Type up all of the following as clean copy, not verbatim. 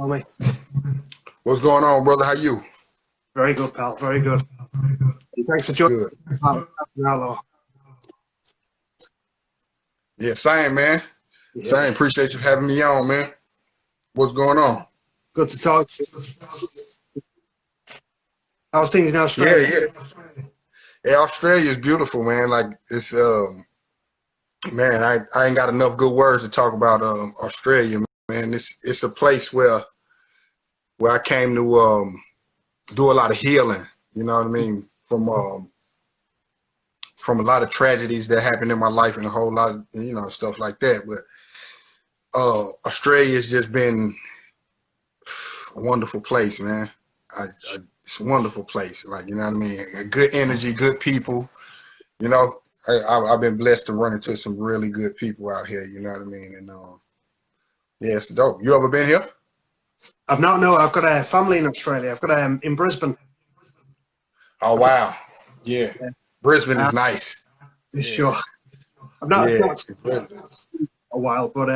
Stormey. What's going on, brother? How you? Very good, pal. Very good. Thanks for joining. Outlaw. Yeah, same, man. Yeah. Same. Appreciate you having me on, man. What's going on? Good to talk to you. How's things in Australia? Yeah, Australia is beautiful, man. Like it's man, I ain't got enough good words to talk about Australia, man. It's a place where I came to do a lot of healing, you know what I mean, from a lot of tragedies that happened in my life and a whole lot of, you know, stuff like that. But Australia has just been a wonderful place, man. It's a wonderful place, like, you know what I mean? Good energy, good people, you know. I've been blessed to run into some really good people out here, you know what I mean? And yeah, it's dope. You ever been here? I've not. No, I've got a family in Australia. I've got in Brisbane. Oh wow, yeah. Brisbane is nice. Sure. I've not a while, but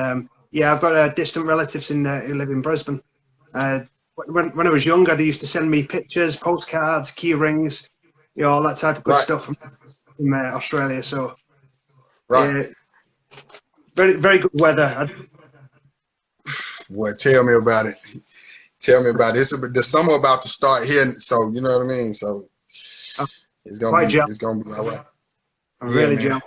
yeah, I've got distant relatives who live in Brisbane. When I was younger, they used to send me pictures, postcards, key rings, you know, all that type of good stuff from Australia. So, very, very good weather. Boy, tell me about it. Tell me about it. The summer about to start here, so you know what I mean. So it's gonna be all right. I'm really jealous.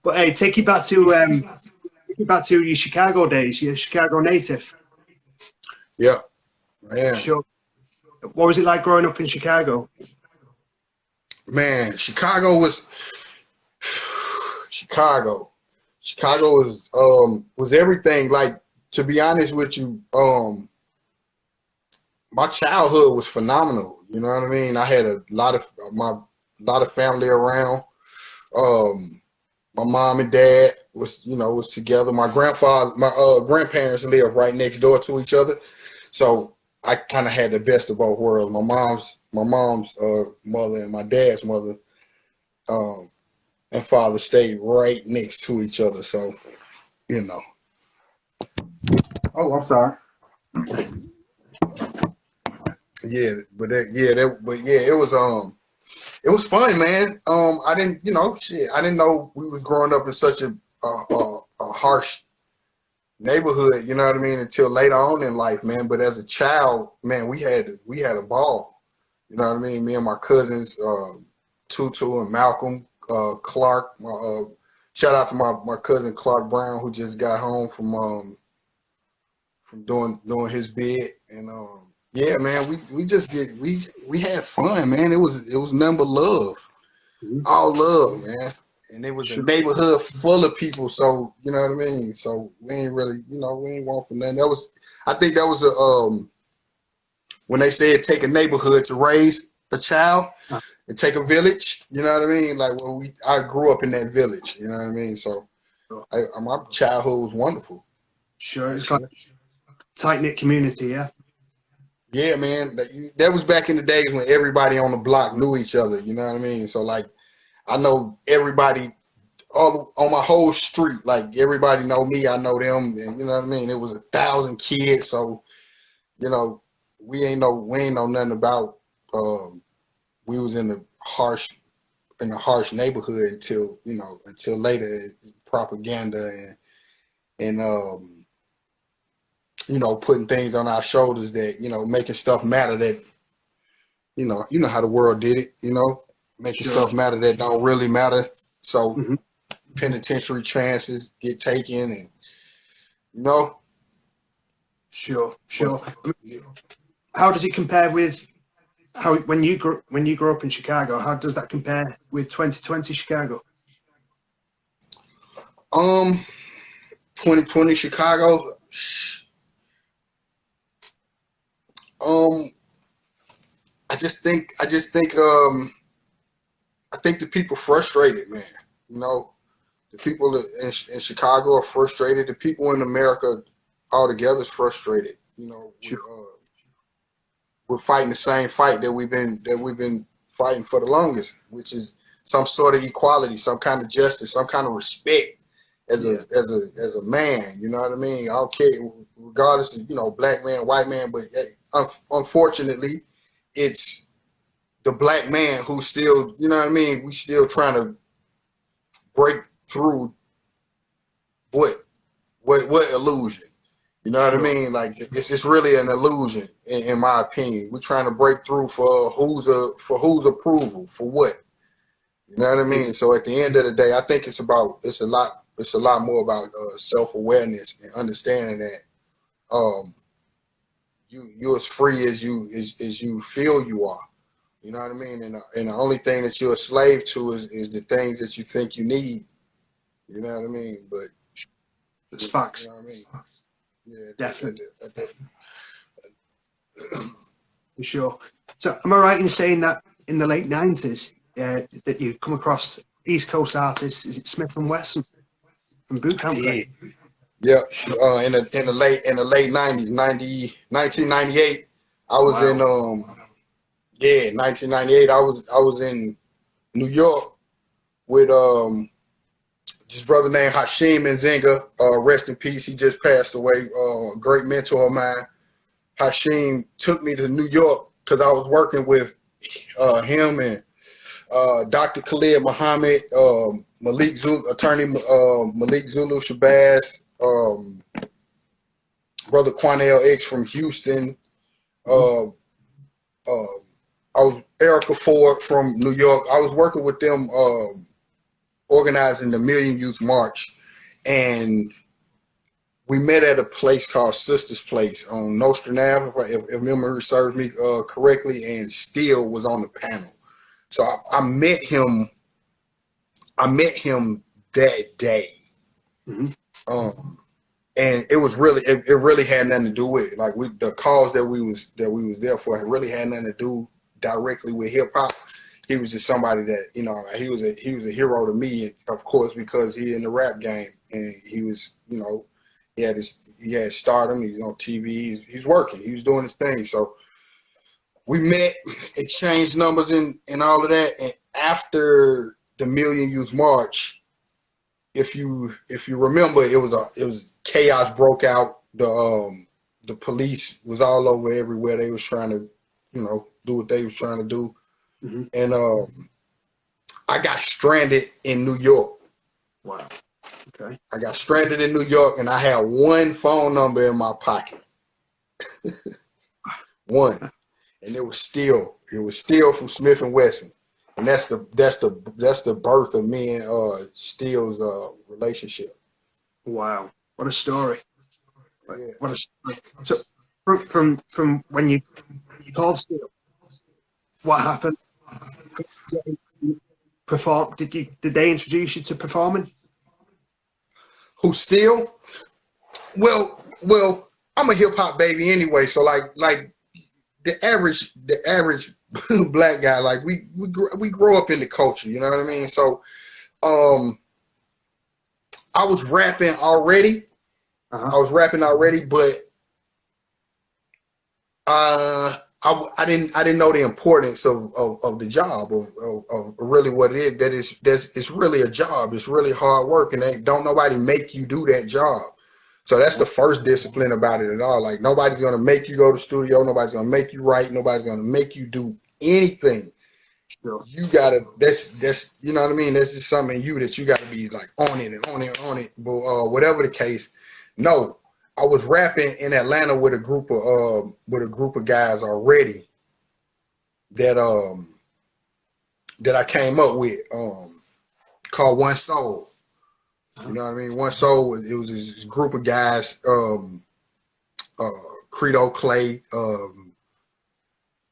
But hey, take you back to your Chicago days. You're a Chicago native. Yeah, man. Sure. What was it like growing up in Chicago? Man, Chicago was everything. Like, to be honest with you, my childhood was phenomenal. You know what I mean? I had a lot of family around. My mom and dad was together. My grandparents lived right next door to each other, so I kind of had the best of both worlds. My mom's mother and my dad's mother and father stayed right next to each other, so you know. Oh, I'm sorry. It was fun, man. I didn't know we was growing up in such a harsh neighborhood, you know what I mean, until later on in life, man. But as a child, man, we had a ball, you know what I mean. Me and my cousins, Tutu and Malcolm, Clark. Shout out to my cousin Clark Brown, who just got home from doing his bid, and yeah, man, we had fun, man. It was nothing but love, all love, man. And it was a neighborhood full of people, so you know what I mean. So we ain't really, we ain't want for nothing. I think that was when they said take a neighborhood to raise a child, and take a village. You know what I mean? Like, well, I grew up in that village. You know what I mean? So my childhood was wonderful. Sure, it's like a tight-knit community, yeah. Yeah, man. That was back in the days when everybody on the block knew each other. You know what I mean? So, like, I know everybody all on my whole street. Like, everybody know me. I know them. And you know what I mean? It was 1,000 kids. So, you know, we ain't know nothing about. We was in a harsh neighborhood until later, propaganda and putting things on our shoulders that, making stuff matter that, you know how the world did it, making stuff matter that don't really matter. So penitentiary chances get taken and, Sure. How does it compare with when you grew up in Chicago? How does that compare with 2020 Chicago? 2020 Chicago. I think the people frustrated, man. The people in Chicago are frustrated. The people in America altogether is frustrated. We're fighting the same fight that we've been fighting for the longest, which is some sort of equality, some kind of justice, some kind of respect as a man. You know what I mean? I don't care, regardless of, you know, black man, white man, but unfortunately, it's the black man who's still, you know what I mean? We still trying to break through what illusion? You know what I mean? Like it's really an illusion, in my opinion. We're trying to break through for whose approval, for what? You know what I mean? So at the end of the day, I think it's a lot more about self-awareness and understanding that you're as free as you feel you are. You know what I mean? And the only thing that you're a slave to is the things that you think you need. You know what I mean? But it's facts. You know what I mean? Yeah, definitely. For sure. So am I right in saying that in the late 90s that you come across East Coast artists, is it Smith and Wesson from Boot Camp? Yeah. In the late 90s, 1998, I was in 1998 I was in New York with this brother named Hashim Nzinga, rest in peace. He just passed away. Great mentor of mine. Hashim took me to New York because I was working with him and Dr. Khalid Muhammad, Malik Zulu, attorney Malik Zulu Shabazz, brother Quanell X from Houston. I was Erica Ford from New York. I was working with them, organizing the Million Youth March, and we met at a place called Sister's Place on Nostrand Ave, if memory serves me correctly, and Steele was on the panel. So I met him that day. And it was really, it really had nothing to do with, like, the cause that we was there for. It really had nothing to do directly with hip hop. He was just somebody that, you know, he was a hero to me, and of course, because he in the rap game, and he was, you know, he had stardom. He's on TV. He's working. He was doing his thing. So we met, exchanged numbers and all of that. And after the Million Youth March, if you remember, it was chaos broke out. The police was all over everywhere. They was trying to, you know, do what they was trying to do. And I got stranded in New York. Wow. Okay. I got stranded in New York, and I had one phone number in my pocket. One. And it was Steele. It was Steele from Smith and Wesson. And that's the birth of me and Steele's relationship. Wow. What a story. Yeah. What a story. So from when you called Steele, what happened? Did they introduce you to performing? Who, Steele? Well, I'm a hip hop baby anyway, so like the average black guy, like we grow up in the culture, you know what I mean? So I was rapping already. But I didn't know the importance of the job of really what it is. It's really a job. It's really hard work, and don't nobody make you do that job. So that's the first discipline about it at all. Like, nobody's gonna make you go to the studio. Nobody's gonna make you write. Nobody's gonna make you do anything. Sure. You gotta. That's you know what I mean. That's just something in you that you gotta be like on it. But whatever the case, no. I was rapping in Atlanta with a group of guys already that I came up with, called One Soul. You know what I mean? One Soul. It was this group of guys, Credo Clay,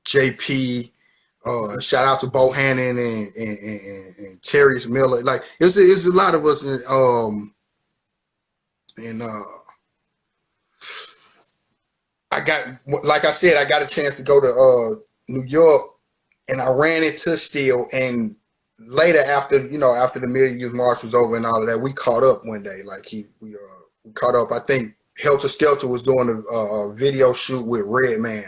JP. Shout out to Bohannon and Terrence Miller. Like, it was a lot of us I got, like I said, I got a chance to go to New York, and I ran into Steele. And later, after the Million Youth March was over and all of that, we caught up one day. Like, we caught up. I think Helter Skelter was doing a video shoot with Redman.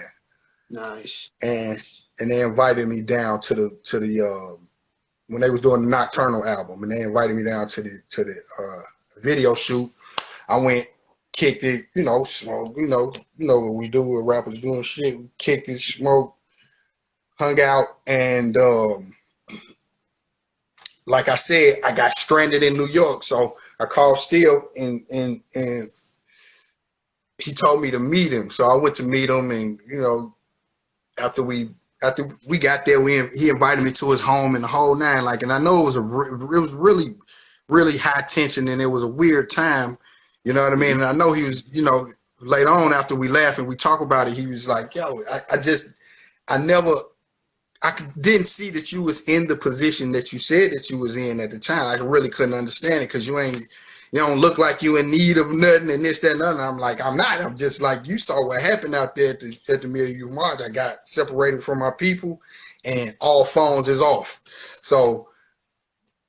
Nice. And they invited me down to the when they was doing the Nocturnal album, and they invited me down to the video shoot. I went, kicked it, smoked, you know what we do with rappers doing shit. We kicked it, smoked, hung out, and like I said, I got stranded in New York, so I called Steele and he told me to meet him. So I went to meet him, and after we got there, he invited me to his home and the whole nine. Like, and I know it was really, really high tension, and it was a weird time. You know what I mean? And I know he was, later on after we laughed and we talk about it, he was like, "Yo, I didn't see that you was in the position that you said that you was in at the time. I really couldn't understand it because you don't look like you in need of nothing and this, that, and other." I'm like, I'm not. I'm just like, you saw what happened out there at the Milieu March. I got separated from my people and all phones is off. So,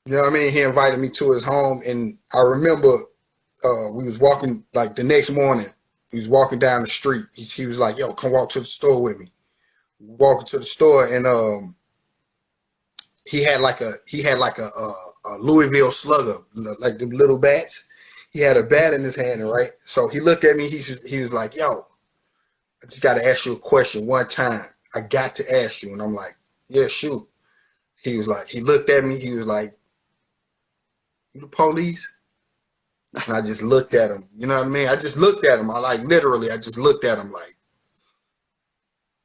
you know what I mean? He invited me to his home, and I remember we was walking, like the next morning, he was walking down the street. He was like, "Yo, come walk to the store with me." Walking to the store, and he had like a Louisville Slugger, like the little bats. He had a bat in his hand, right? So he looked at me. He was like, "Yo, I just got to ask you a question one time. I got to ask you." And I'm like, "Yeah, shoot." He was like, he looked at me. He was like, "You the police?" And I just looked at him. You know what I mean? I just looked at him. I just looked at him like,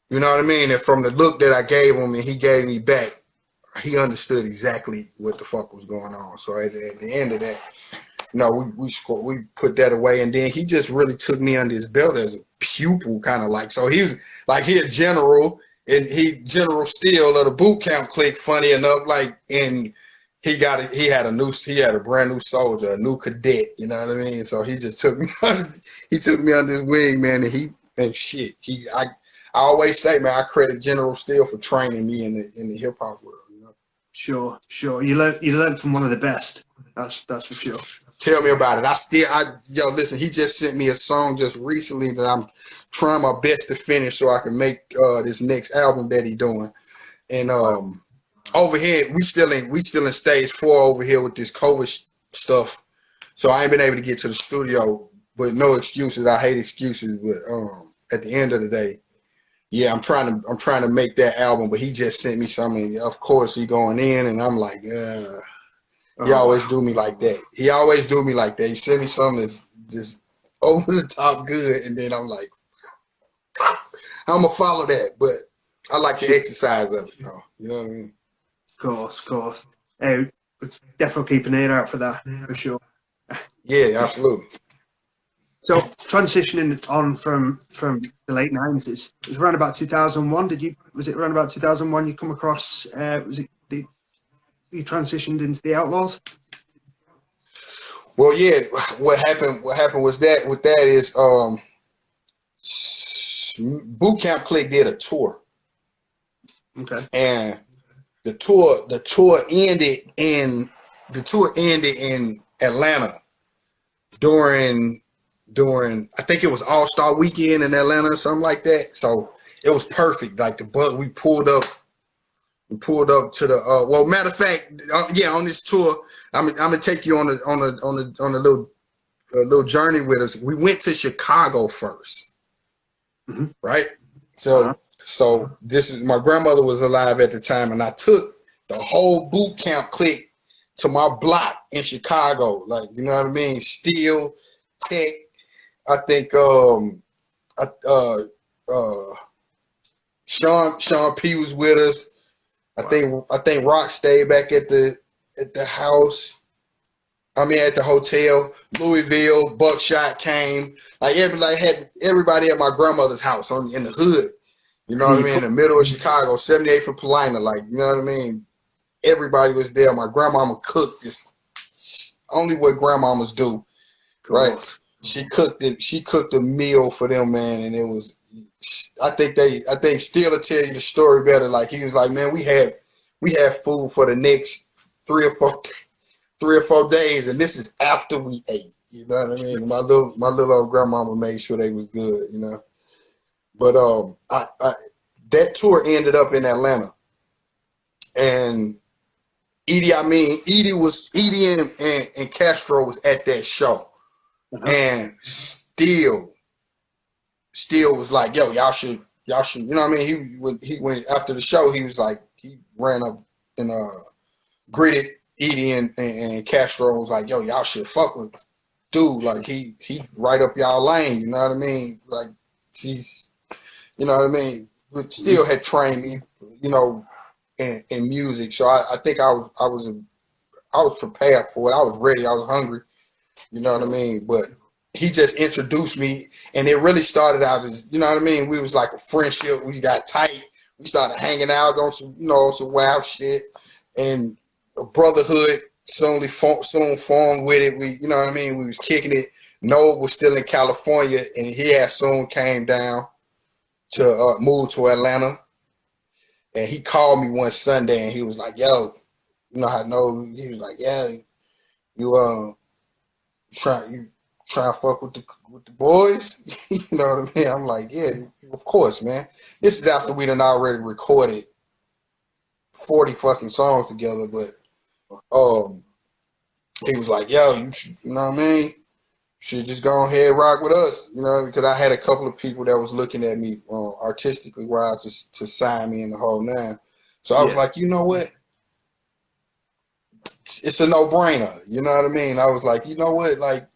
you know what I mean? And from the look that I gave him and he gave me back, he understood exactly what the fuck was going on. So at the end of that, we put that away, and then he just really took me under his belt as a pupil, kind of like. So he was like, he a general, and he General Steele of the boot camp clique. Funny enough, like, and he had a brand new soldier, a new cadet. You know what I mean? So he just took me under his wing, man, I always say, man, I credit General Steele for training me in the hip hop world. Sure. You learned from one of the best. That's for sure. Tell me about it. Listen, he just sent me a song just recently that I'm trying my best to finish so I can make this next album that he doing. And over here, we still in stage 4 over here with this COVID stuff. So I ain't been able to get to the studio, but no excuses. I hate excuses, but at the end of the day, yeah, I'm trying to make that album, but he just sent me something. Of course, he going in, and I'm like, he always do me like that. He sent me something that's just over the top good, and then I'm like, I'm gonna follow that, but I like the exercise of it, though. You know what I mean? Of course. Definitely keep an ear out for that, for sure. Yeah, absolutely. So transitioning on from the late 90s, it was around about 2001. Was it around about 2001 you come across? You transitioned into the Outlawz? Well, yeah. What happened was that with that is Boot Camp Clique did a tour. Okay. And the tour ended in Atlanta during I think it was All-Star Weekend in Atlanta or something like that. So it was perfect. Like we pulled up to the matter of fact, on this tour, I'm gonna take you on a little journey with us. We went to Chicago first. Mm-hmm. Right? So this is, my grandmother was alive at the time, and I took the whole boot camp clique to my block in Chicago. Like, you know what I mean? Steele, Tech. I think Sean P was with us. I think Rock stayed back at the house. I mean, at the hotel. Louisville, Buckshot came. Like, everybody at my grandmother's house in the hood. You know what I mean? In the middle of Chicago, 78 for Paulina. Like, you know what I mean? Everybody was there. My grandmama cooked this. Only what grandmamas do, right? She cooked a meal for them, man, and it was. I think Steele will tell you the story better. Like, he was like, man, we have food for the next 3 or 4 days, and this is after we ate. You know what I mean? My little old grandmama made sure they was good, you know. But that tour ended up in Atlanta, and Edie and Castro was at that show, and Steele was like, "Yo, y'all should, you know what I mean?" He went after the show. He was like, he ran up and greeted Edie and Castro, was like, "Yo, y'all should fuck with dude. Like he right up y'all lane. You know what I mean? Like he's, you know what I mean." But Steele had trained me, you know, in music, so I think I was prepared for it. I was ready. I was hungry. You know what I mean? But he just introduced me, and it really started out as, you know what I mean? We was like a friendship. We got tight. We started hanging out on some, you know, some wild shit, and a brotherhood soon formed with it. We, you know what I mean? We was kicking it. Noah was still in California, and he had soon came down to move to Atlanta. And he called me one Sunday, and he was like, "Yo, you know how I know?" He was like, "Yeah, you try to fuck with the boys." You know what I mean? I'm like, "Yeah, of course, man." This is after we done already recorded 40 fucking songs together, but he was like, "Yo, you should, you know what I mean? Should just go ahead and rock with us," you know, because I had a couple of people that was looking at me artistically wise to sign me in the whole nine. So I was like, you know what? It's a no-brainer. You know what I mean? I was like, you know what? Like,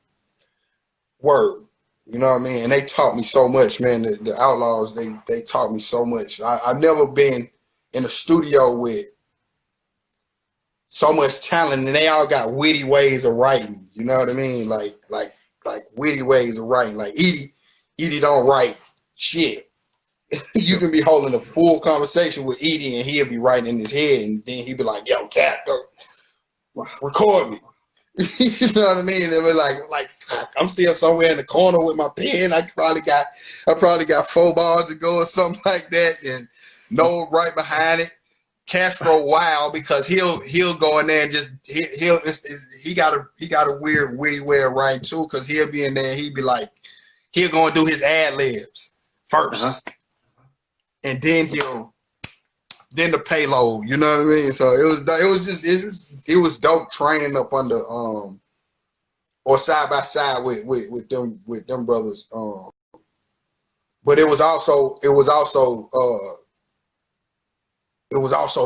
word. You know what I mean? And they taught me so much, man. The Outlaws, they taught me so much. I've never been in a studio with so much talent, and they all got witty ways of writing. You know what I mean? Like witty ways of writing. Like Edie don't write shit. You can be holding a full conversation with Edie, and he'll be writing in his head, and then he'll be like, "Yo, Cap, record me." You know what I mean? It was like I'm still somewhere in the corner with my pen. I probably got 4 bars to go or something like that, and Noah right behind it. Castro wild because he'll go in there and just he got a weird witty way of writing too, because he'll be in there and he'll be like, he'll go and do his ad libs first, and then the payload. You know what I mean? So it was dope training up under or side by side with them brothers. But it was also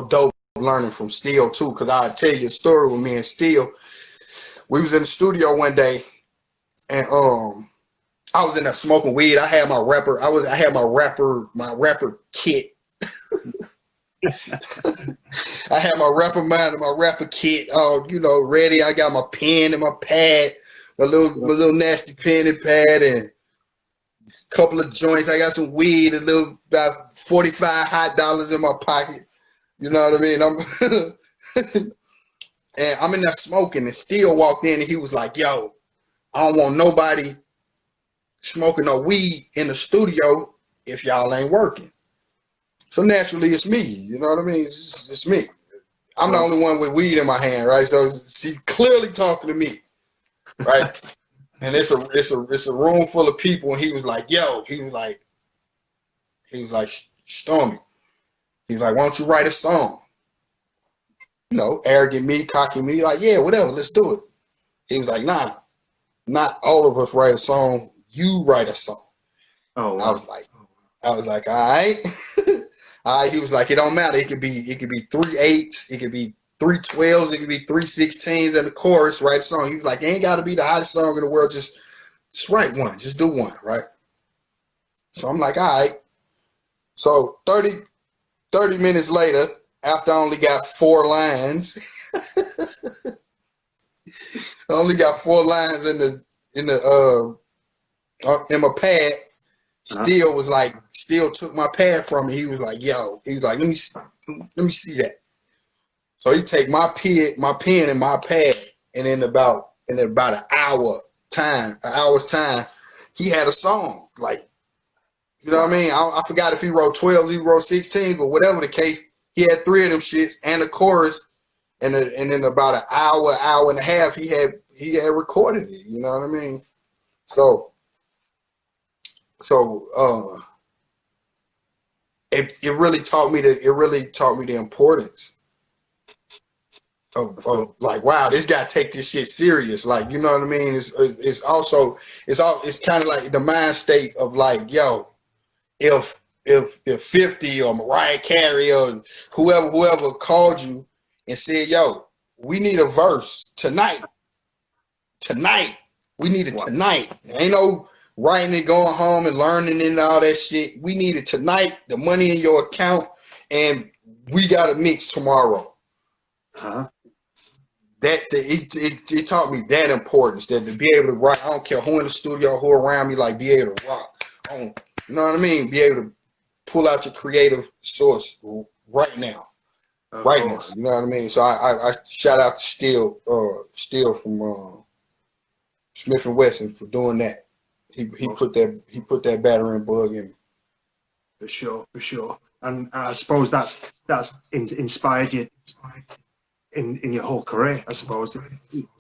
dope learning from Steele too, because I'll tell you a story with me and Steele. We was in the studio one day, and I was in there smoking weed. I had my rapper kit. I had my rapper mind and my rapper kit, you know, ready. I got my pen and my pad, my little nasty pen and pad, and a couple of joints. I got some weed, about 45 hot dollars in my pocket. You know what I mean? And I'm in there smoking, and Steele walked in, and he was like, "Yo, I don't want nobody smoking no weed in the studio if y'all ain't working." So naturally, it's me. You know what I mean? It's me. I'm the only one with weed in my hand, right? So she's clearly talking to me, right? And it's a room full of people, and he was like, "Stormy," he's like, "Why don't you write a song?" You know, arrogant me, cocky me, like, "Yeah, whatever, let's do it." He was like, "Nah, not all of us write a song. You write a song." Oh, wow. I was like, all right. All right. He was like, "It don't matter. It could be 3 8s, it could be 3 12s, it could be 3 16s, and the chorus, write a song." He was like, "It ain't got to be the hottest song in the world. Just write one. Just do one, right?" So I'm like, all right. So 30 minutes later, after I only got 4 lines, I only got 4 lines in my pad. Steele took my pad from me. He was like, "Yo," he was like, let me see that." So he take my pen and my pad, and in about an hour's time, he had a song. Like, you know what I mean? I forgot if he wrote 12s, he wrote 16s, but whatever the case, he had 3 of them shits and the chorus, and in about an hour and a half, he had recorded it. You know what I mean? So it really taught me the importance of like, wow, this guy take this shit serious. Like, you know what I mean? It's kind of like the mind state of like, yo, if 50 or Mariah Carey or whoever called you and said, yo, we need a verse tonight. We need it tonight. Ain't no writing it, going home and learning and all that shit. We need it tonight. The money in your account, and we got a mix tomorrow. Huh? It taught me that importance, that to be able to write. I don't care who in the studio, who around me, like be able to rock. You know what I mean? Be able to pull out your creative source right now. Right now. You know what I mean? So I shout out to Steele from Smith and Wesson for doing that. He put that battering bug in me. For sure. And I suppose that's inspired you in your whole career, I suppose.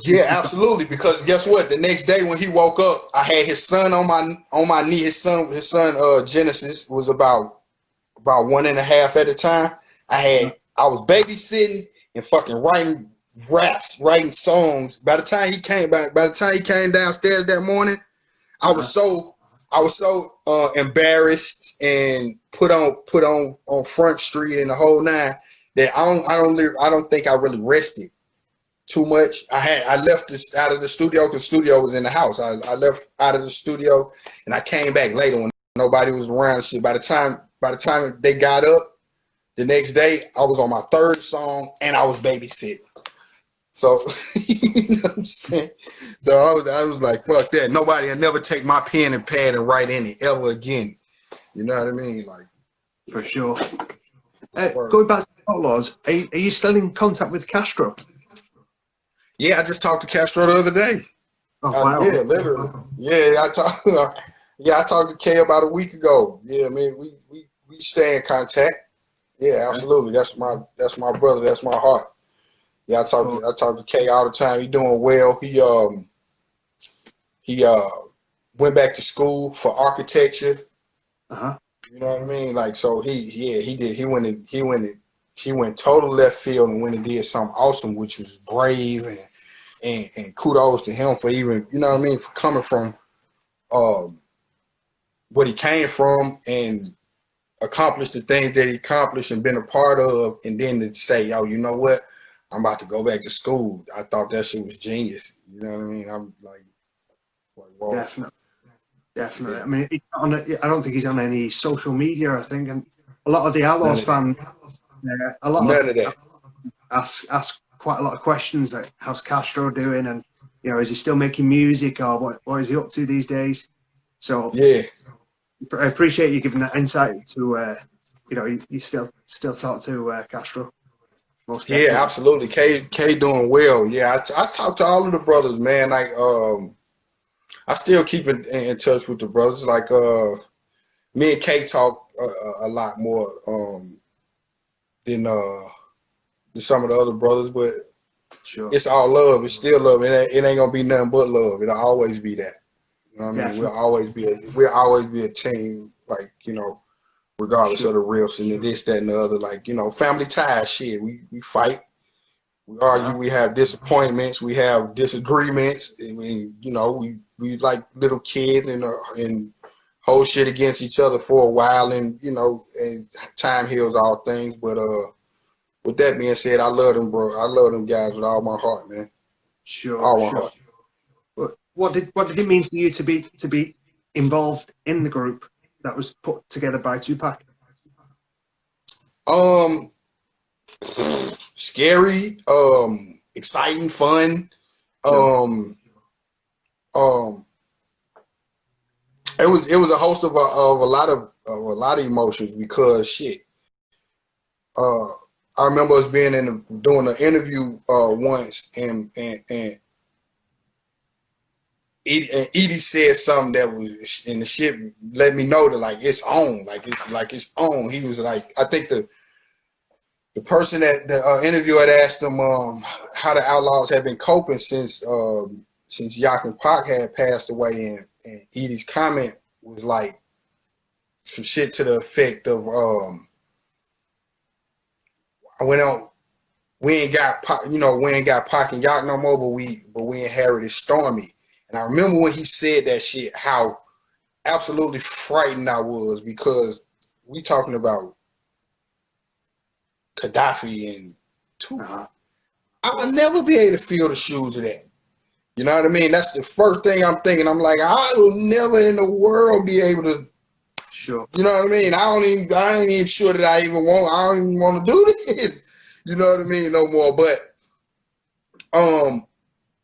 Yeah, absolutely. Because guess what? The next day when he woke up, I had his son on my knee. His son Genesis was about 1.5 at the time. I was babysitting and fucking writing raps, writing songs. By the time he came downstairs that morning, I was so embarrassed and put on Front Street and the whole nine that I don't think I really rested too much. I left out of the studio because the studio was in the house. I left out of the studio and I came back later when nobody was around. Shit. By the time they got up the next day, I was on my third song and I was babysitting. So you know what I'm saying? So I was like, fuck that. Nobody will never take my pen and pad and write in it ever again. You know what I mean? Like, for sure. Going back to Outlawz, are you still in contact with Castro? Yeah, I just talked to Castro the other day. Oh, wow. Yeah, literally. Yeah, I talked to Kay about a week ago. Yeah, I mean, we stay in contact. Yeah, absolutely. That's my brother. That's my heart. Yeah, I talk to Kay all the time. He doing well. He went back to school for architecture. You know what I mean? Like, so he did. He went total left field and went and did something awesome, which was brave and kudos to him for even, you know what I mean, for coming from what he came from and accomplished the things that he accomplished and been a part of, and then to say, yo, you know what? I'm about to go back to school. I thought that shit was genius. You know what I mean? I'm like whoa. Definitely. Yeah. I mean, I don't think he's on any social media, I think, and a lot of the Outlawz fans, ask quite a lot of questions like, how's Castro doing, and you know, is he still making music, or what is he up to these days? So yeah, I appreciate you giving that insight to you know, you still talk to Castro. Yeah, absolutely. K doing well. Yeah, I talk to all of the brothers, man. Like I still keep in touch with the brothers. Like me and K talk a lot more than some of the other brothers, but sure, it's all love. It's still love. It ain't gonna be nothing but love. It'll always be that. You know what I mean? We'll always be a team. Like, you know, regardless of the riffs and this, that, and the other. Like, you know, family ties. Shit, we fight. We argue. We have disappointments. We have disagreements. I mean, you know, we like little kids and hold shit against each other for a while, and you know, and time heals all things. But with that being said, I love them, bro. I love them guys with all my heart, man. Sure, all my heart. What did it mean for you to be involved in the group that was put together by Tupac? Scary, exciting, fun. It was a host of a lot of emotions because shit. I remember us being doing an interview once, and Edie said something that was, and the shit let me know that like it's on, like it's on. He was like, I think the person that the interviewer had asked him how the Outlawz had been coping since Yak and Pac had passed away, and Edie's comment was like some shit to the effect of we ain't got Pac and Yacht no more, but we inherited Stormy. And I remember when he said that shit, how absolutely frightened I was, because we talking about Gaddafi and Tupac. I'll never be able to feel the shoes of that. You know what I mean? That's the first thing I'm thinking. I'm like, I will never in the world be able to. Sure. You know what I mean? I ain't even sure that I don't even want to do this. You know what I mean? No more. But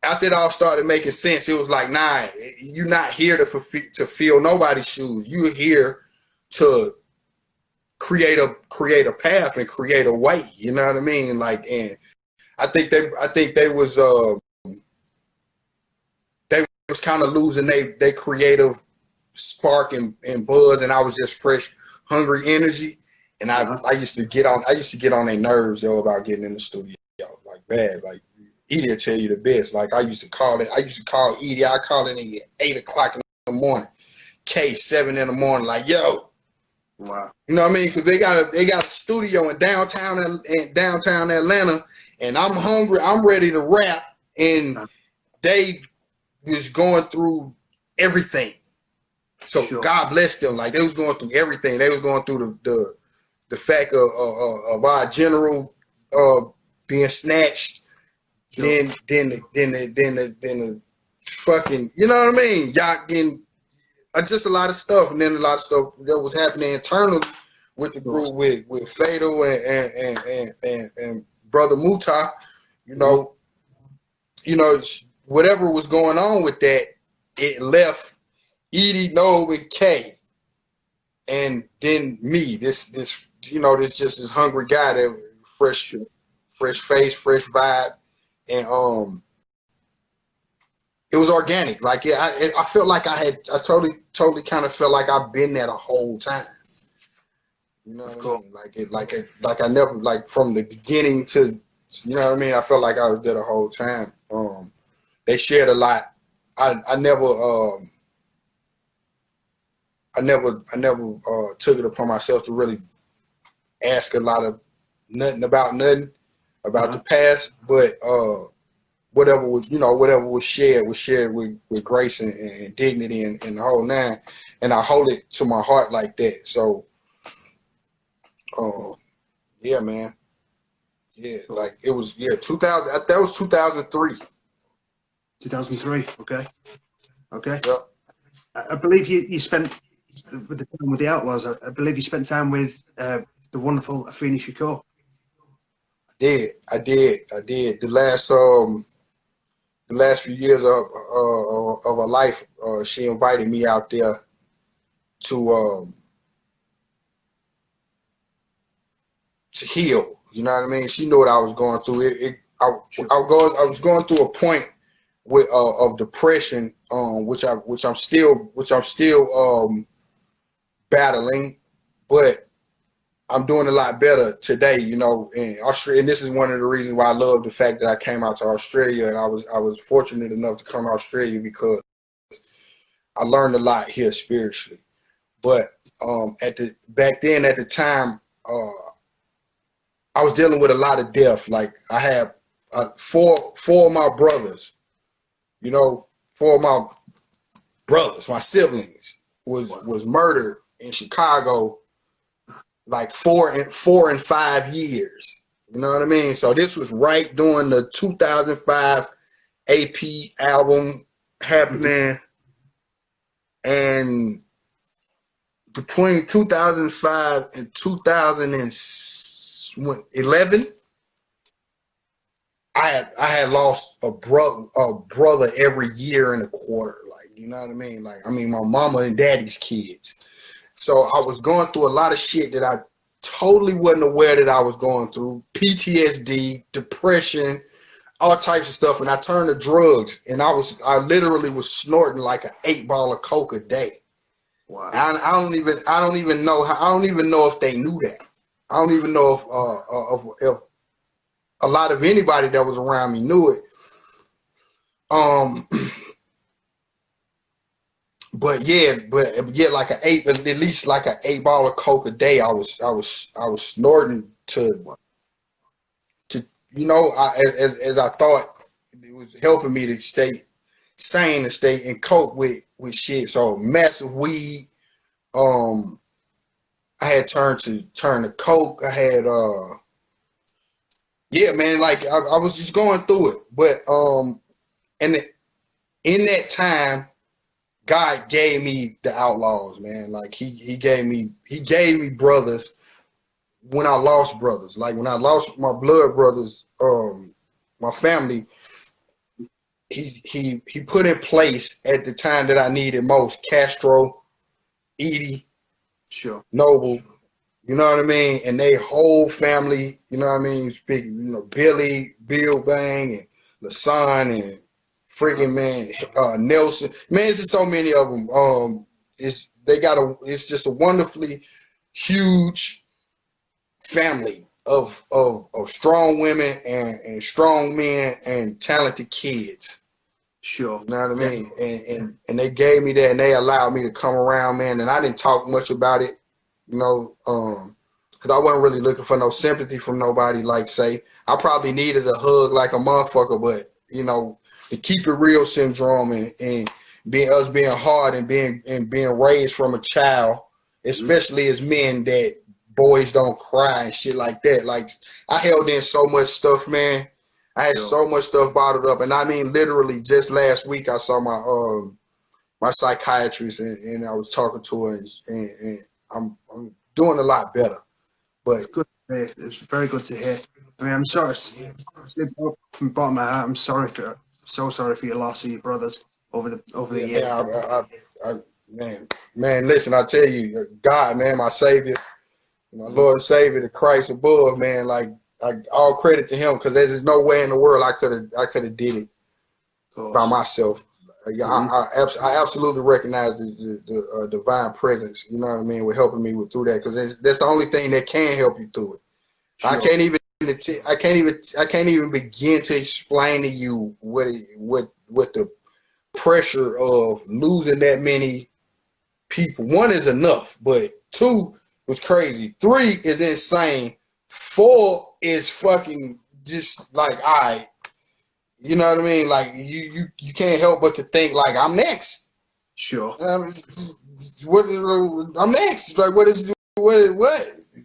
after it all started making sense, it was like, nah, you're not here to fill nobody's shoes. You're here to create a path and create a way. You know what I mean? Like, and I think they was kind of losing they creative spark and buzz, and I was just fresh, hungry energy. And I used to get on their nerves, yo, about getting in the studio, like bad. Like Edie will tell you the best. Like I used to call Edie. I call it at 8 o'clock in the morning, K 7 in the morning. Like, yo, wow, you know what I mean? Because they got a studio in downtown Atlanta, and I'm hungry. I'm ready to rap, and they was going through everything. So sure. God bless them. Like they was going through everything. They was going through the fact of our general being snatched. Sure. Then the fucking, you know what I mean? Y'all getting just a lot of stuff, and then a lot of stuff that was happening internally with the group with Fatal and Brother Muta. You know, whatever was going on with that, it left Edie, Noel, and K, and then me. This just this hungry guy that fresh face, fresh vibe, and it was organic. Like I felt like I totally kind of felt like I've been there the whole time. You know what I mean? Like I never, like from the beginning to, you know what I mean? I felt like I was there the whole time. They shared a lot. I never took it upon myself to really ask a lot of nothing about the past, but whatever was shared with grace and dignity and the whole nine, and I hold it to my heart like that. So, yeah, man, yeah, like it was 2000. That was 2003. 2003. Okay. Yep. I believe you spent with the time with the Outlaws. I believe you spent time with the wonderful Afeni Shakur. I did. The last few years of her life, she invited me out there to heal. You know what I mean? She knew what I was going through. I was going through a point of depression, which I'm still battling, but I'm doing a lot better today, you know. In Australia, and this is one of the reasons why I love the fact that I came out to Australia, and I was fortunate enough to come to Australia because I learned a lot here spiritually. But back then at the time, I was dealing with a lot of death. Like I had four of my brothers, you know, four of my brothers, my siblings, was murdered in Chicago, like 4 and 5 years. You know what I mean? So this was right during the 2005 AP album happening, and between 2005 and 2011, I had lost a brother every year and a quarter. Like, you know what I mean? Like, I mean, my mama and daddy's kids. So I was going through a lot of shit that I totally wasn't aware that I was going through. PTSD, depression, all types of stuff. And I turned to drugs, and I literally was snorting like an 8-ball of coke a day. Wow. I don't even know if they knew that. I don't even know if a lot of anybody that was around me knew it. But like at least like an 8-ball of coke a day. I was snorting to you know, as I thought, it was helping me to stay sane and stay and cope with shit. So massive weed. I had turned to coke. I had yeah, man, like I was just going through it. But and in that time, God gave me the Outlawz, man. Like he gave me brothers when I lost brothers. Like when I lost my blood brothers, my family, he put in place at the time that I needed most Castro, Edie, Sure. Noble, you know what I mean? And they whole family, you know what I mean? Speak, you know, Billy, Bill Bang, and LaSon, and freaking man, Nelson. Man, it's just so many of them. It's just a wonderfully huge family of strong women and strong men and talented kids. Sure. You know what I mean? And they gave me that, and they allowed me to come around, man. And I didn't talk much about it, you know, because I wasn't really looking for no sympathy from nobody. Like, say, I probably needed a hug like a motherfucker, but you know, the keep it real syndrome and being hard and being raised from a child, especially as men, that boys don't cry and shit like that. Like, I held in so much stuff, man. I had so much stuff bottled up, and I mean, literally, just last week I saw my psychiatrist, and I was talking to her, and I'm doing a lot better. But it's good to hear. It's very good to hear. I mean, I'm sorry from the bottom of my heart. I'm sorry for your loss of your brothers over the years. Man, listen, I tell you, God, man, my Savior, my Lord and Savior, the Christ above, man, like all credit to Him, because there's no way in the world I could have did it by myself. I absolutely recognize the divine presence. You know what I mean, with helping me through that, because that's the only thing that can help you through it. Sure. I can't even begin to explain to you what the pressure of losing that many people. One is enough, but two was crazy. 3 is insane. 4 is fucking just like, all right. You know what I mean? Like you can't help but to think like, I'm next. Sure. I'm next. Like what?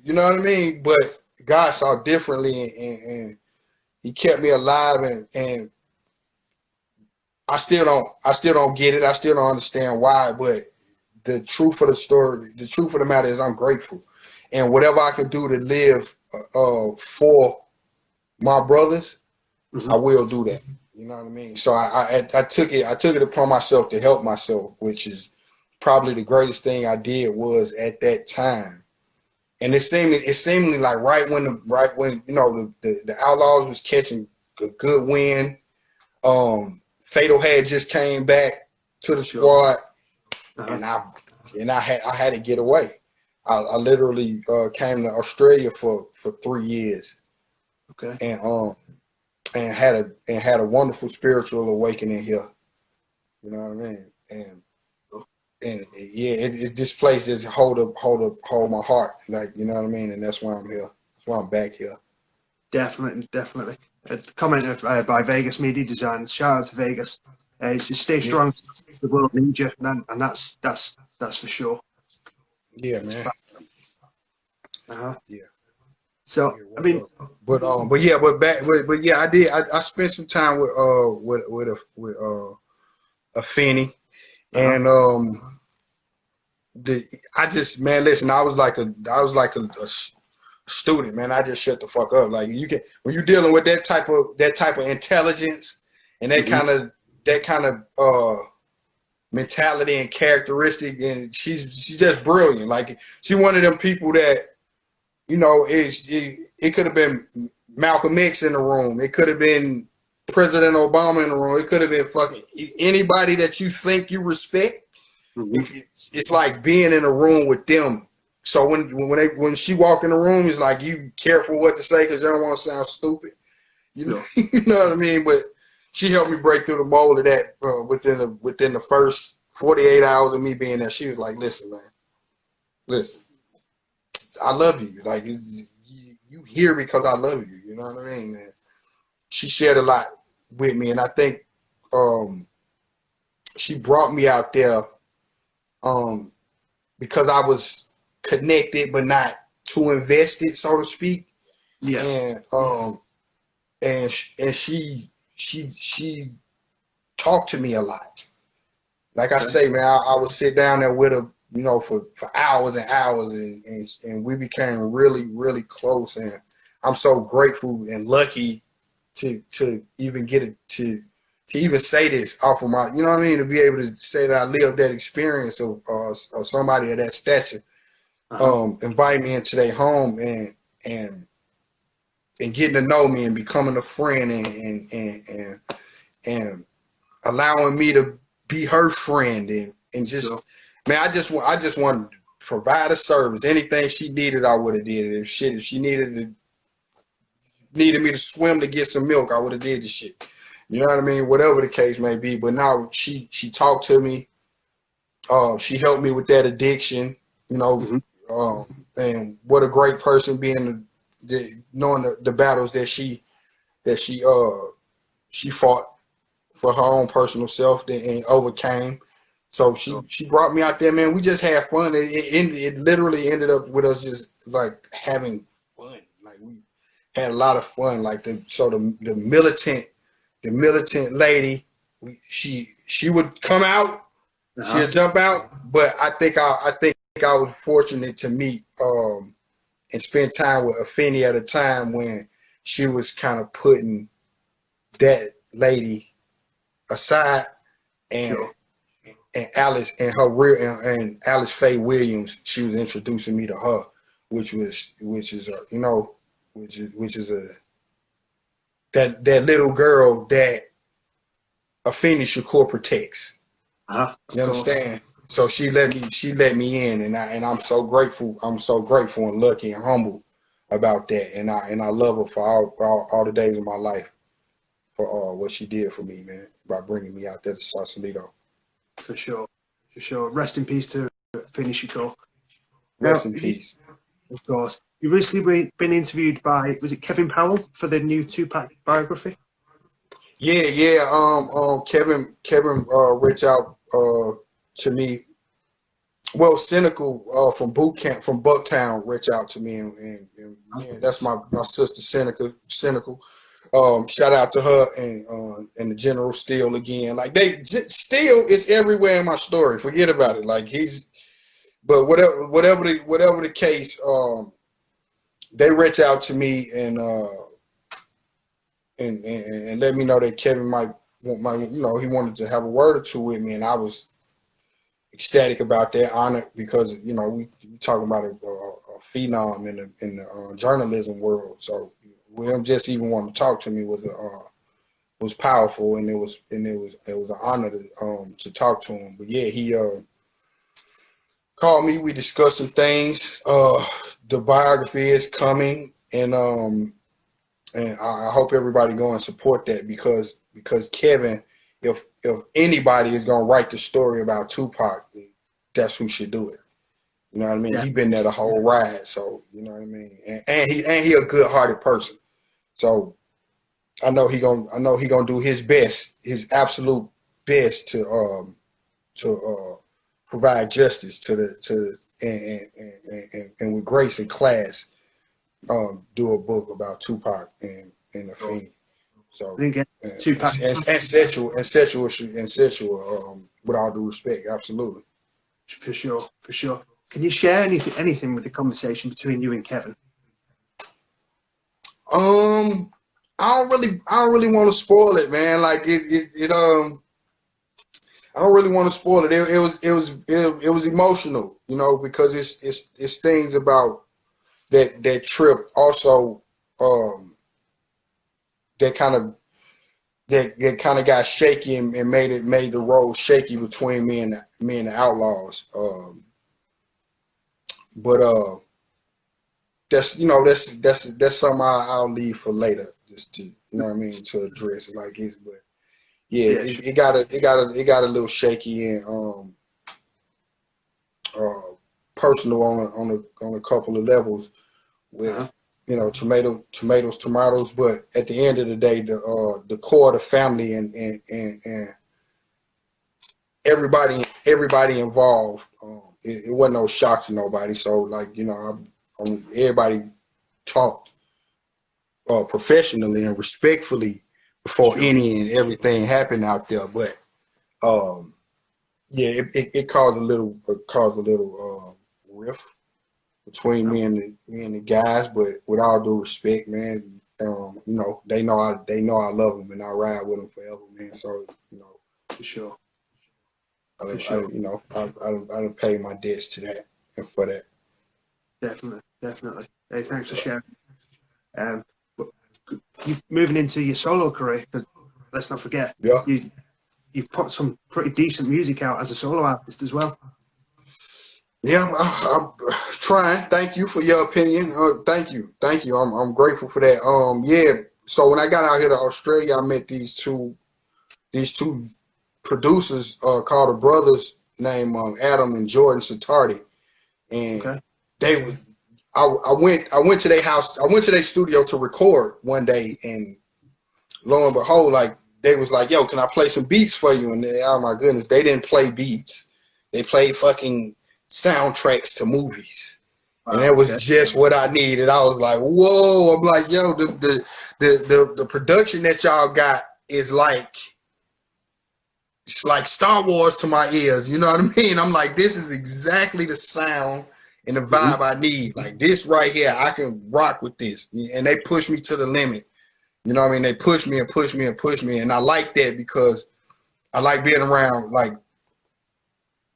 You know what I mean? But God saw differently, and He kept me alive, and I still don't get it. I still don't understand why. But the truth of the story, the truth of the matter is, I'm grateful, and whatever I can do to live for my brothers, I will do that. You know what I mean? So I took it upon myself to help myself, which is probably the greatest thing I did was at that time. And it seemed like right when you know the Outlawz was catching a good win. Fatal had just came back to the squad, and I had to get away. I literally came to Australia for 3 years. Okay. And had a wonderful spiritual awakening here. You know what I mean? And yeah, this place just hold my heart, like, you know what I mean? And that's why I'm here. That's why I'm back here. Definitely. A comment by Vegas Media Design. Shout out to Vegas. It's just stay strong. The world needs you, and that's for sure. Yeah, man. Yeah. So I mean, but yeah, I did. I spent some time with Afeni, and I just, man, listen, I was like a student, man. I just shut the fuck up. Like, you can, when you're dealing with that type of intelligence and that kind of mentality and characteristic, and she's just brilliant. Like, she one of them people that, you know, it could have been Malcolm X in the room. It could have been President Obama in the room. It could have been fucking anybody that you think you respect. It's like being in a room with them. So when she walk in the room, it's like, you careful what to say because you don't want to sound stupid. You know, you know what I mean? But she helped me break through the mold of that within the first 48 hours of me being there. She was like, listen, man, listen, I love you. Like, you here because I love you. You know what I mean, man? she shared a lot with me, and I think she brought me out there because I was connected but not too invested, so to speak. Yeah. And she talked to me a lot. Like I say, man, I would sit down there with her, you know, for hours and hours, and we became really, really close. And I'm so grateful and lucky to even get it to even say this off of my, you know what I mean, to be able to say that I lived that experience of somebody of that stature, invite me into their home and getting to know me and becoming a friend and allowing me to be her friend and just man, I just wanted to provide a service. Anything she needed, I would have did it. If she needed me to swim to get some milk, I would have did the shit. You know what I mean? Whatever the case may be. But now she talked to me. She helped me with that addiction. You know, and what a great person being knowing the battles that she fought for her own personal self and overcame. So she brought me out there, man. We just had fun. It literally ended up with us just like having fun. Like we had a lot of fun. Like the militant lady, she would come out, she'd jump out. But I think I was fortunate to meet and spend time with Afeni at a time when she was kind of putting that lady aside, and Alice and her real and Alice Faye Williams, she was introducing me to her, which is that little girl that Afeni Shakur protects. You understand? So she let me in, and I'm so grateful. I'm so grateful and lucky and humble about that, and I love her for all the days of my life for what she did for me, man, by bringing me out there to Sausalito. For sure. Rest in peace to Afeni Shakur. Rest in peace. Of course. You've recently been interviewed by, was it Kevin Powell for the new Tupac biography? Yeah. Kevin reached out to me. Well, Cynical from boot camp from Bucktown reached out to me, and man, that's my sister Cynical. Shout out to her and the General Steele again. Like Steele is everywhere in my story. Forget about it. Like but whatever the case, they reached out to me and let me know that Kevin might he wanted to have a word or two with me, and I was ecstatic about that, honored, because we talking about a phenom in the journalism world. So them just even wanting to talk to me was powerful, and it was an honor to talk to him. But yeah, he called me. We discussed some things. The biography is coming, and I hope everybody go and support that because Kevin, if anybody is gonna write the story about Tupac, that's who should do it. You know what I mean? Yeah. He been there the whole ride, so you know what I mean. And he a good-hearted person, so I know he gonna do his best, his absolute best to provide justice and with grace and class, do a book about Tupac and Afeni. So Tupac and sexual, with all due respect, absolutely. For sure. Can you share anything with the conversation between you and Kevin? I don't really want to spoil it, man. Like I don't really want to spoil it. It was emotional, because it's things about that trip also that kind of got shaky and made the road shaky between me and the Outlaws. But that's something I'll leave for later, just to to address like this. But yeah, it got a little shaky and personal on a couple of levels with you know, tomatoes. But at the end of the day, the core of the family and everybody involved, it wasn't no shock to nobody. So like, you know, everybody talked professionally and respectfully before any and everything happened out there. But yeah, it caused a little rift between me and the guys. But with all due respect, man, you know, they know I love them and I ride with them forever, man. So, you know, for sure. I done paid my debts to that and for that. Definitely. Hey, thanks for sharing. You moving into your solo career, because let's not forget, you've put some pretty decent music out as a solo artist as well. Yeah, I'm trying. Thank you for your opinion. Thank you. I'm grateful for that. Yeah. So when I got out here to Australia, I met these two producers called the brothers named Adam and Jordan Satardi, and they was. I went to their house. I went to their studio to record one day, and lo and behold, like they was like, "Yo, can I play some beats for you?" And they, oh my goodness, they didn't play beats. They played fucking soundtracks to movies, and that was just what I needed. I was like, "Whoa!" I'm like, "Yo, the production that y'all got is like." It's like Star Wars to my ears, you know what I mean? I'm like, this is exactly the sound and the vibe I need. Like this right here, I can rock with this. And they push me to the limit. You know what I mean? They push me and push me and push me. And I like that because I like being around like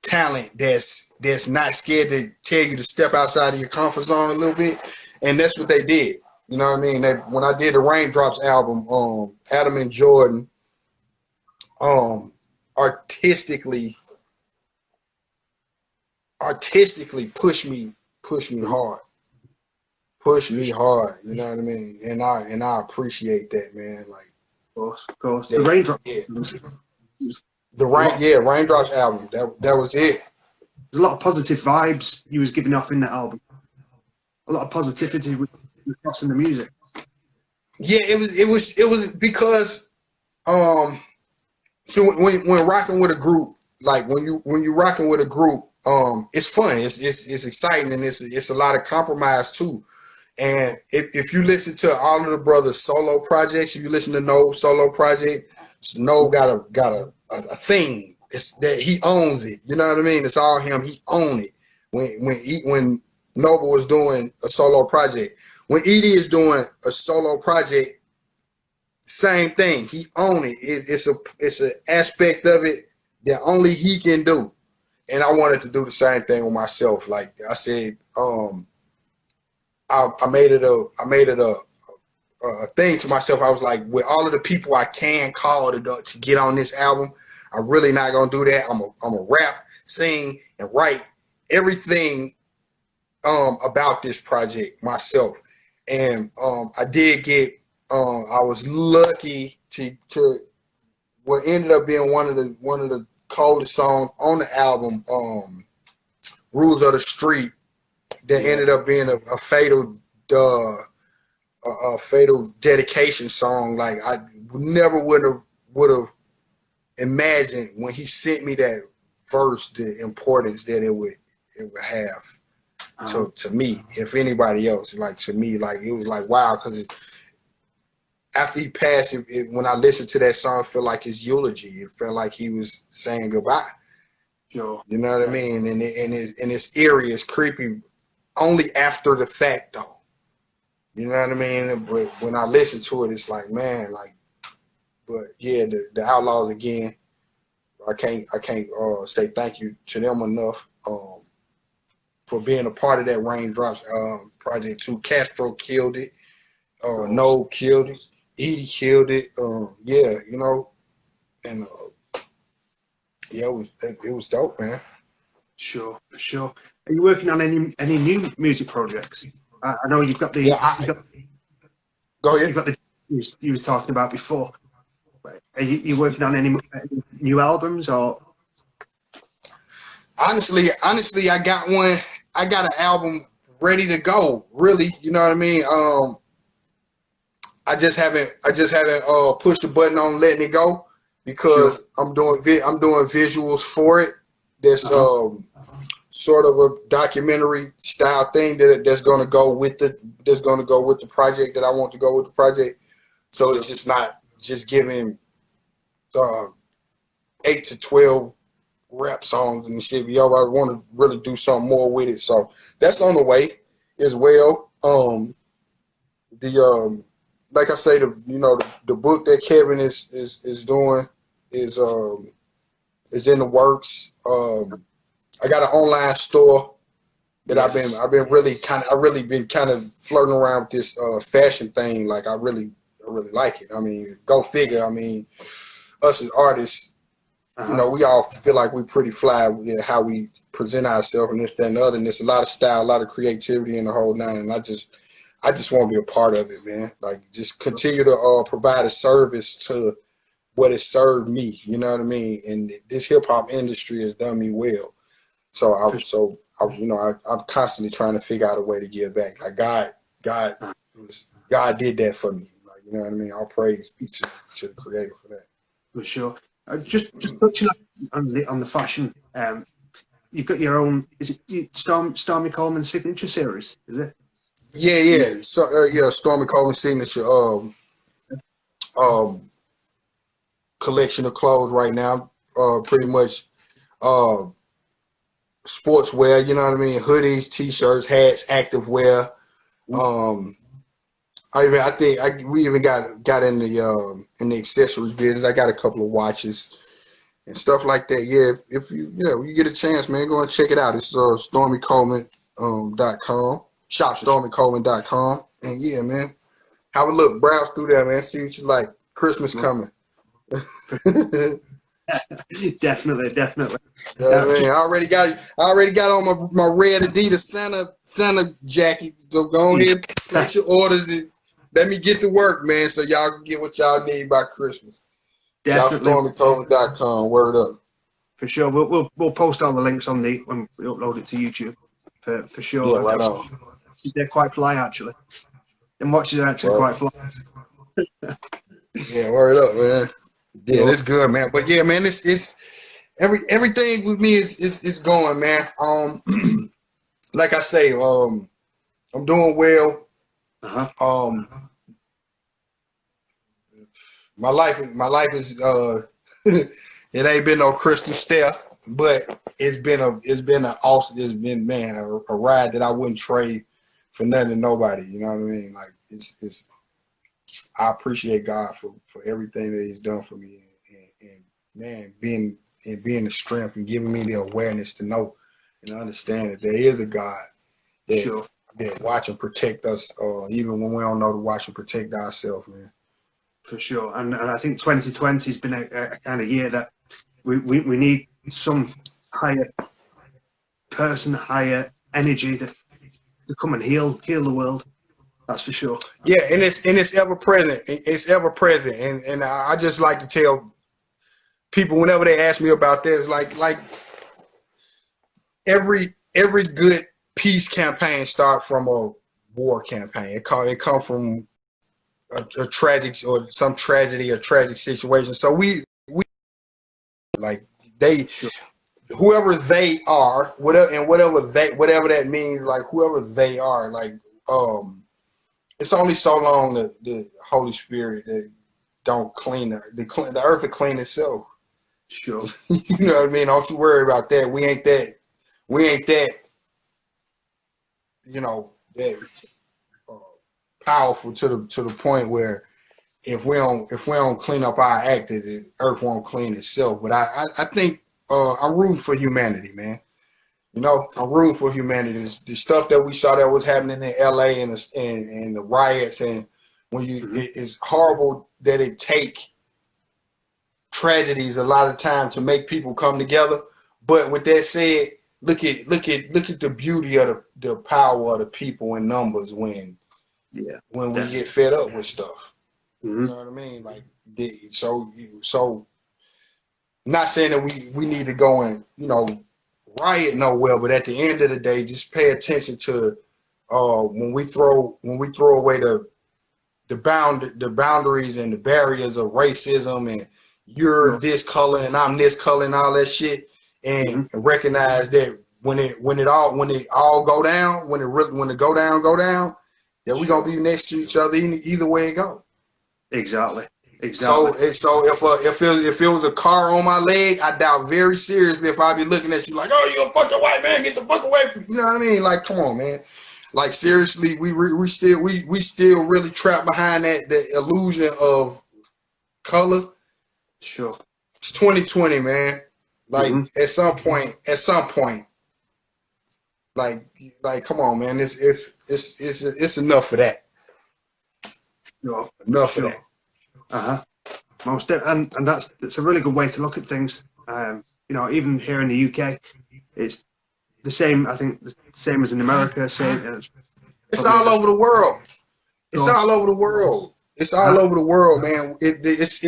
talent that's not scared to tell you to step outside of your comfort zone a little bit. And that's what they did. You know what I mean? When I did the Raindrops album, Adam and Jordan, artistically push me hard, you know what I mean, and I appreciate that, man. Like of course the Raindrops, Raindrops album, that was it. There's a lot of positive vibes you was giving off in that album, a lot of positivity with in the music. Yeah, it was because so when rocking with a group, like when you rocking with a group, it's fun, it's exciting, and it's a lot of compromise too. And if you listen to all of the brothers' solo projects, if you listen to No's solo project, No got a thing. It's that he owns it. You know what I mean? It's all him. He owned it. When Noble was doing a solo project, when Edie is doing a solo project, same thing. He own it. It's an aspect of it that only he can do. And I wanted to do the same thing with myself. Like I said, I made it a thing to myself. I was like, with all of the people I can call to get on this album, I'm really not gonna do that. I'm a rap, sing, and write everything about this project myself. And I did get I was lucky to what ended up being one of the coldest songs on the album, Rules of the Street, that ended up being a fatal dedication song. Like I never would have imagined when he sent me that verse the importance that it would have to me, if anybody else. Like to me, like it was like wow, because after he passed, when I listened to that song, it felt like his eulogy. It felt like he was saying goodbye. Sure. You know what I mean? And it's eerie, it's creepy, only after the fact though. You know what I mean? But when I listen to it, it's like, man, like, but yeah, the Outlawz again. I can't say thank you to them enough for being a part of that Raindrops project too. Castro killed it. No killed it. Edie killed it. Yeah, you know, and yeah, it was dope, man. Sure. Are you working on any new music projects? I know you've got the. Yeah, go ahead. You've got the you was talking about before. Are you working on any new albums or? Honestly, I got one. I got an album ready to go. Really, you know what I mean? I just haven't pushed the button on letting it go because I'm doing visuals for it. There's sort of a documentary style thing that's gonna go with the project that I want to go with the project. So it's just not just giving 8 to 12 rap songs and shit. Yo, I want to really do something more with it. So that's on the way as well. Like I say, the book that Kevin is doing is in the works. I got an online store that I've been really kind of flirting around with this fashion thing. Like I really like it. I mean, go figure. I mean, us as artists, you know, we all feel like we pretty fly with how we present ourselves and this, that, and the other. And there's a lot of style, a lot of creativity in the whole nine. And I just want to be a part of it, man. Like just continue to provide a service to what has served me. You know what I mean? And this hip hop industry has done me well. So I'm constantly trying to figure out a way to give back. Like God did that for me. Like, you know what I mean? All praise be to the Creator for that. For sure. Just touching on the fashion. You've got your own. Is it Stormey Coleman signature series? Is it? Yeah. So Stormey Coleman signature collection of clothes right now. Pretty much sportswear. You know what I mean? Hoodies, t-shirts, hats, active wear. We even got in the accessories business. I got a couple of watches and stuff like that. Yeah, if you get a chance, man, go and check it out. It's StormeyColeman.com, shopStormeyColeman.com, and yeah, man, have a look, browse through there, man, see what you like. Christmas coming. Definitely. Yeah, man, I already got on my red Adidas Santa jacket. So go ahead, place your orders and let me get to work, man, so y'all can get what y'all need by Christmas. StormeyColeman.com. Word up. For sure. We'll post all the links when we upload it to YouTube. For sure. Yeah, right on. They're quite fly, actually. And watches are actually quite fly. Yeah, word up, man. Yeah, that's good, man. But yeah, man, it's everything with me is going, man. Like I say, I'm doing well. My life is it ain't been no crystal stair, but it's been a ride that I wouldn't trade for nothing and nobody. You know what I mean? Like it's I appreciate God for everything that He's done for me, and man, being the strength and giving me the awareness to know and understand that there is a God that watch and protect us, even when we don't know to watch and protect ourselves, man. For sure, and I think 2020 has been a kind of year that we need some higher energy to come and heal the world. That's for sure. Yeah, and it's ever present. It's ever present, and I just like to tell people whenever they ask me about this, like every good peace campaign start from a war campaign. It come from a tragic or some tragedy or tragic situation. So we like whoever they are, whatever that means, like whoever they are, like it's only so long that the Holy Spirit that don't clean the earth will clean itself. Sure. You know what I mean? Don't you worry about that. We ain't that that powerful to the point where if we don't clean up our act, the earth won't clean itself. But I think I'm rooting for humanity, man. You know, I'm rooting for humanity. The stuff that we saw that was happening in LA and the riots, and it's horrible that it take tragedies a lot of time to make people come together. But with that said, look at the beauty of the power of the people in numbers when we get fed up with stuff. You know what I mean? Like so not saying that we need to go and riot nowhere, but at the end of the day, just pay attention to when we throw away the boundaries and the barriers of racism and you're this color and I'm this color and all that shit, and recognize that when it all go down, when it go down, that we gonna be next to each other either way it go. Exactly. So if it was a car on my leg, I doubt very seriously if I'd be looking at you like, oh, you a fucking white man, get the fuck away from me. You know what I mean? Like, come on, man. Like, seriously, we still really trapped behind the illusion of color. Sure. It's 2020, man. Like, at some point, like, come on, man. It's enough of that. Sure. Enough of that. Most and that's a really good way to look at things. You know, even here in the UK, it's the same. I think the same as in America. It's all over the world. It's all over the world. It's all over the world, man. It's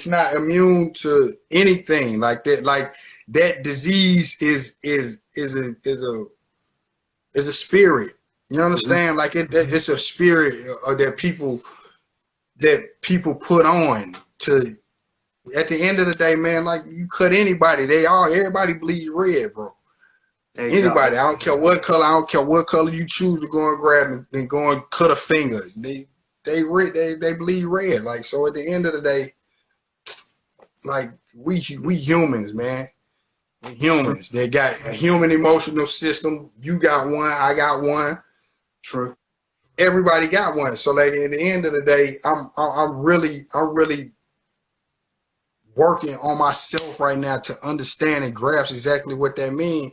not immune to anything like that. Like, that disease is a spirit. You understand? Like, it's a spirit that people put on to. At the end of the day, man, like, you cut anybody, everybody bleed red, bro. Exactly. Anybody, I don't care what color you choose to go and grab and go and cut a finger. They bleed red. Like, so at the end of the day, like, we humans, man. We humans. They got a human emotional system. You got one, I got one. True. Everybody got one. So, like, at the end of the day, I'm really working on myself right now to understand and grasp exactly what that means.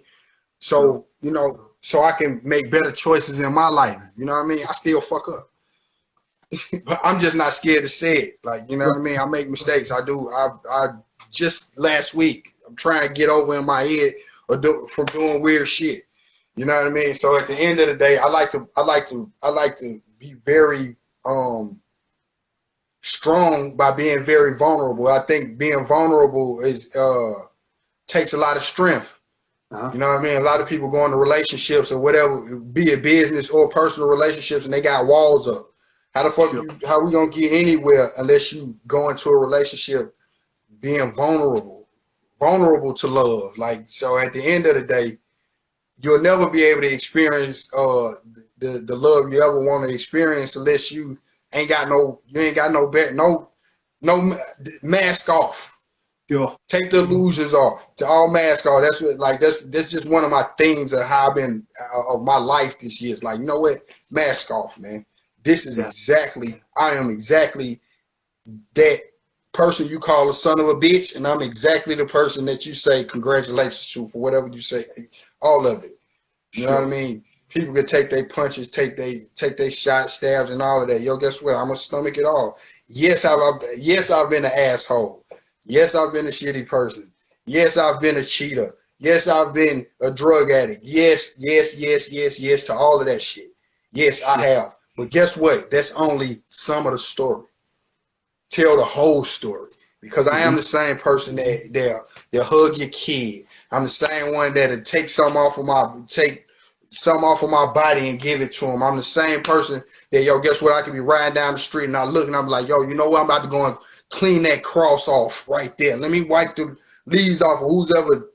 So, you know, so I can make better choices in my life. You know what I mean? I still fuck up. But I'm just not scared to say it. Like, you know what I mean? I make mistakes. I do. I just last week, I'm trying to get over in my head from doing weird shit. You know what I mean? So at the end of the day, I like to be very strong by being very vulnerable. I think being vulnerable takes a lot of strength. You know what I mean? A lot of people go into relationships or whatever, be it business or personal relationships, and they got walls up. How the fuck how we gonna get anywhere unless you go into a relationship being vulnerable to love? Like, so at the end of the day, you'll never be able to experience the love you ever want to experience unless you ain't got no mask off. Sure. Take the illusions off. To all mask off. That's just one of my themes of how I've been of my life this year. It's like, you know what? Mask off, man. This is I am exactly that person you call a son of a bitch, and I'm exactly the person that you say congratulations to for whatever you say. All of it. You know what I mean? People can take their punches, take their shots, stabs, and all of that. Yo, guess what? I'm gonna stomach it all. Yes, I've been an asshole. Yes, I've been a shitty person. Yes, I've been a cheater. Yes, I've been a drug addict. Yes to all of that shit. Yes, I have. But guess what? That's only some of the story. Tell the whole story. Because I am the same person that hug your kid. I'm the same one that'll take something off of my body and give it to him. I'm the same person that, yo, guess what? I could be riding down the street and I look and I'm like, yo, you know what? I'm about to go and clean that cross off right there. Let me wipe the leaves off of whoever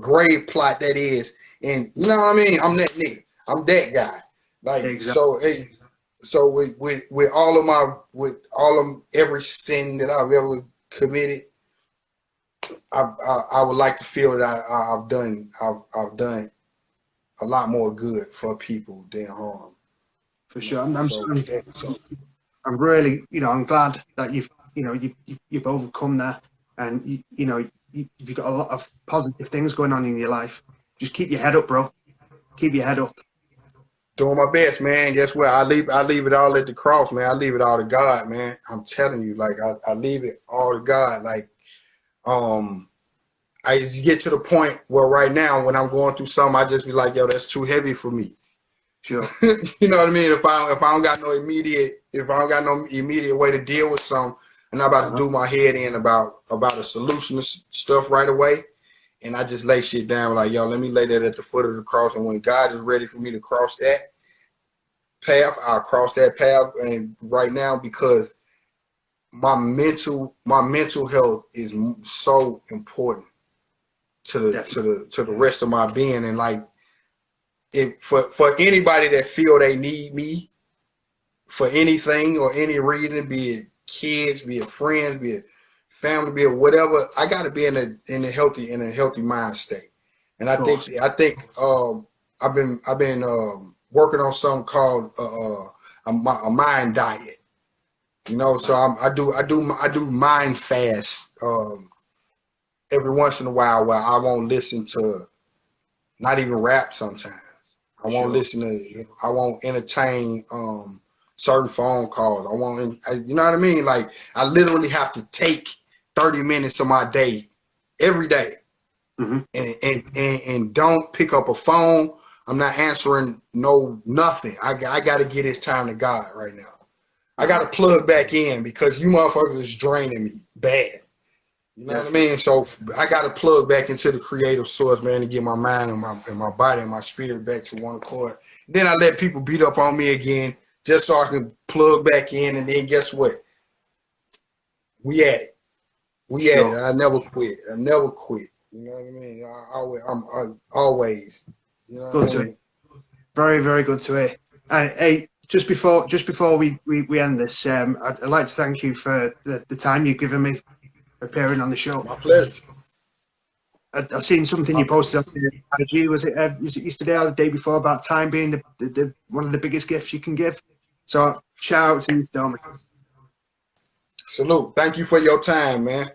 grave plot that is. And you know what I mean? I'm that nigga. I'm that guy. Like, exactly. So with all of every sin that I've ever committed, I would like to feel that I've done a lot more good for people than harm. For sure. I'm really, I'm glad that you've overcome that, and you've got a lot of positive things going on in your life. Just keep your head up, bro. Keep your head up. Doing my best, man. Guess what? I leave it all at the cross, man. I leave it all to God, man. I'm telling you, like, I leave it all to God. Like, I just get to the point where right now, when I'm going through something, I just be like, yo, that's too heavy for me. Sure. You know what I mean? If I don't got no immediate way to deal with something, and I'm about to do my head in about a solution to stuff right away, and I just lay shit down like, yo, let me lay that at the foot of the cross, and when God is ready for me to cross that path, I'll cross that path. And right now, because my mental health is so important to the rest of my being, and like, if for anybody that feel they need me for anything or any reason, be it kids, be it friends, be it family, be it whatever, I got to be in a healthy mind state. And I think I've been working on something called a mind diet. You know, so I do mind fast every once in a while, where I won't listen to not even rap sometimes. I won't listen to, I won't entertain certain phone calls. You know what I mean? Like, I literally have to take 30 minutes of my day every day, and don't pick up a phone. I'm not answering nothing. I got to get this time to God right now. I got to plug back in, because you motherfuckers is draining me bad. You know what I mean? So I got to plug back into the creative source, man, to get my mind and my body and my spirit back to one accord. Then I let people beat up on me again, just so I can plug back in. And then guess what? We at it. I never quit. You know what I mean? I'm always. You know what I mean? Very, very good to hear. And hey, just before we end this, I'd like to thank you for the time you've given me appearing on the show. My pleasure. I've seen something you posted on the IG. Was it yesterday or the day before, about time being the one of the biggest gifts you can give? So shout out to you, Stormey. Salute. Thank you for your time, man.